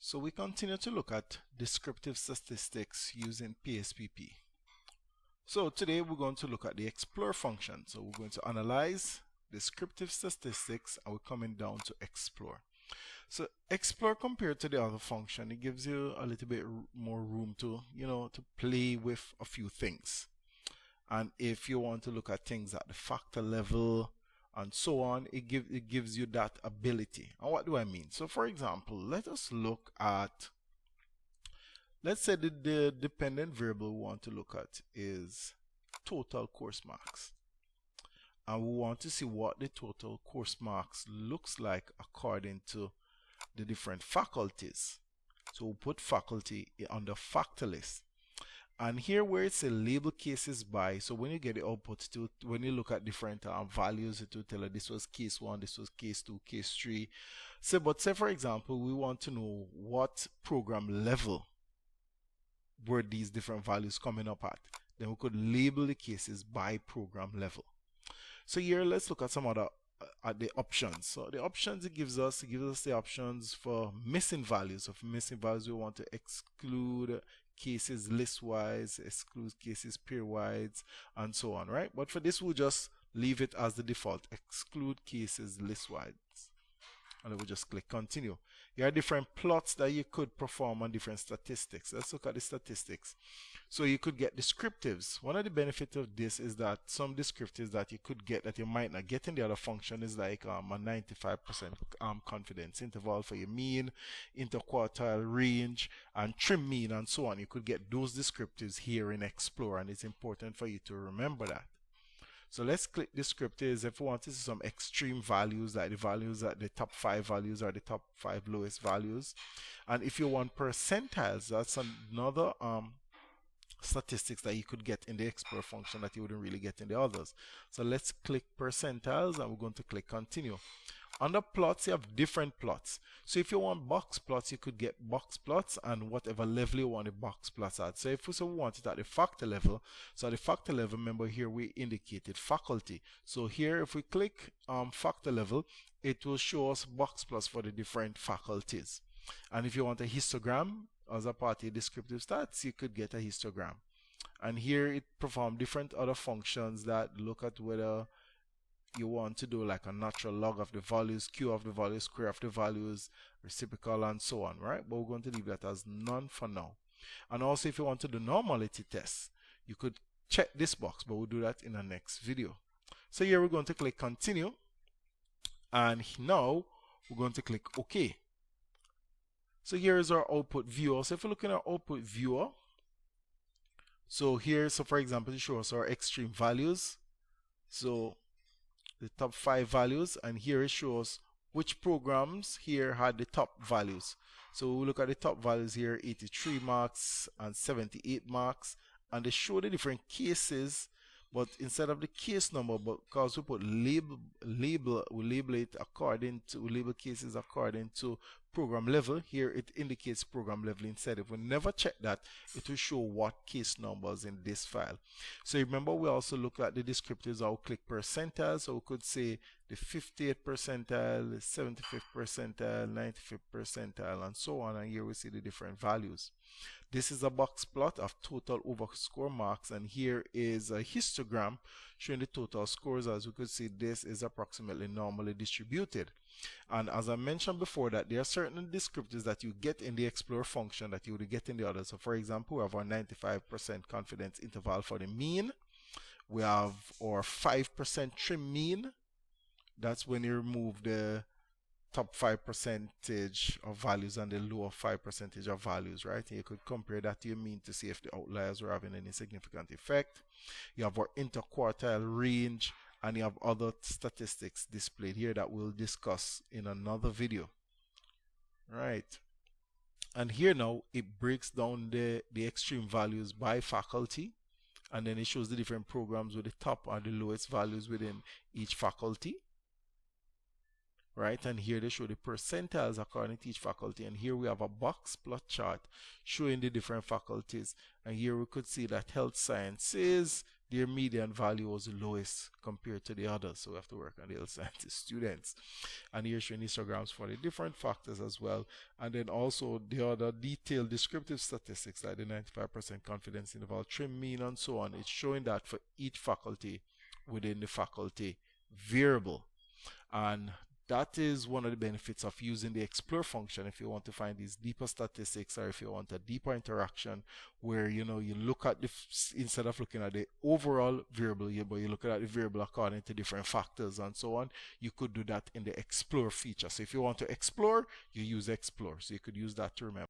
So we continue to look at descriptive statistics using PSPP. So today we're going to look at the explore function. So we're going to analyze descriptive statistics and we're coming down to explore. So explore compared to the other function, it gives you a little bit more room to, to play with a few things. And if you want to look at things at the factor level and so on, it gives you that ability. And what do I mean? So for example, let us look at, let's say the dependent variable we want to look at is total course marks. And we want to see what the total course marks looks like according to the different faculties. So we'll put faculty on the factor list. And here where it's a label cases by, so when you get the output to, when you look at different values, it will tell you this was case 1, this was case 2, case 3. So, but say for example, we want to know what program level were these different values coming up at. Then we could label the cases by program level. So here, let's look at some other at the options. So the options it gives us the options for missing values. So for missing values, we want to exclude cases list-wise, exclude cases pair-wise, and so on, right? But for this, we'll just leave it as the default, exclude cases list-wise. And then we'll just click continue. There are different plots that you could perform on different statistics. Let's look at the statistics. So you could get descriptives. One of the benefits of this is that some descriptives that you could get that you might not get in the other function is like a 95% confidence interval for your mean, interquartile range, and trim mean, and so on. You could get those descriptives here in Explore, and it's important for you to remember that. So let's click descriptives. If we want to see some extreme values, like the values at the top 5 values or the top 5 lowest values. And if you want percentiles, that's another statistics that you could get in the explore function that you wouldn't really get in the others. So let's click percentiles and we're going to click continue. Under plots, you have different plots. So if you want box plots, you could get box plots and whatever level you want the box plots at. So if we want it at the factor level, so at the factor level, remember here we indicated faculty. So here if we click factor level, it will show us box plots for the different faculties. And if you want a histogram as a part of your descriptive stats, you could get a histogram. And here it performs different other functions that look at whether you want to do like a natural log of the values, Q of the values, square of the values, reciprocal, and so on, right? But we're going to leave that as none for now. And also if you want to do normality tests, you could check this box, but we'll do that in the next video. So here we're going to click continue. And now we're going to click OK. So here is our output viewer. So if we look in our output viewer, so here, so for example, it shows our extreme values. So the top 5 values, and here it shows which programs here had the top values. So we look at the top values here, 83 marks and 78 marks, and they show the different cases, but instead of the case number, but because we put we label cases according to program level, here it indicates program level instead. If we never check that, it will show what case numbers in this file. So remember, we also look at the descriptives. I'll click percentiles, so we could say the 58th percentile, the 75th percentile, 95th percentile, and so on. And here we see the different values. This is a box plot of total overscore marks, and here is a histogram showing the total scores. As we could see, this is approximately normally distributed. And as I mentioned before, that there are certain descriptors that you get in the explore function that you would get in the others. So for example, we have our 95% confidence interval for the mean. We have our 5% trim mean. That's when you remove the top 5% of values and the lower 5% of values, right? And you could compare that to your mean to see if the outliers were having any significant effect. You have our interquartile range, and you have other statistics displayed here that we'll discuss in another video, right? And here now it breaks down the extreme values by faculty, and then it shows the different programs with the top and the lowest values within each faculty. Right, and here they show the percentiles according to each faculty, and here we have a box plot chart showing the different faculties. And here we could see that health sciences their median value was the lowest compared to the others. So we have to work on the health sciences students. And here's showing histograms for the different factors as well. And then also the other detailed descriptive statistics like the 95% confidence interval, trim mean, and so on. It's showing that for each faculty within the faculty variable. And that is one of the benefits of using the explore function if you want to find these deeper statistics, or if you want a deeper interaction where you look at instead of looking at the overall variable here, but you look at the variable according to different factors and so on. You could do that in the explore feature. So if you want to explore, you use explore. So you could use that to remember.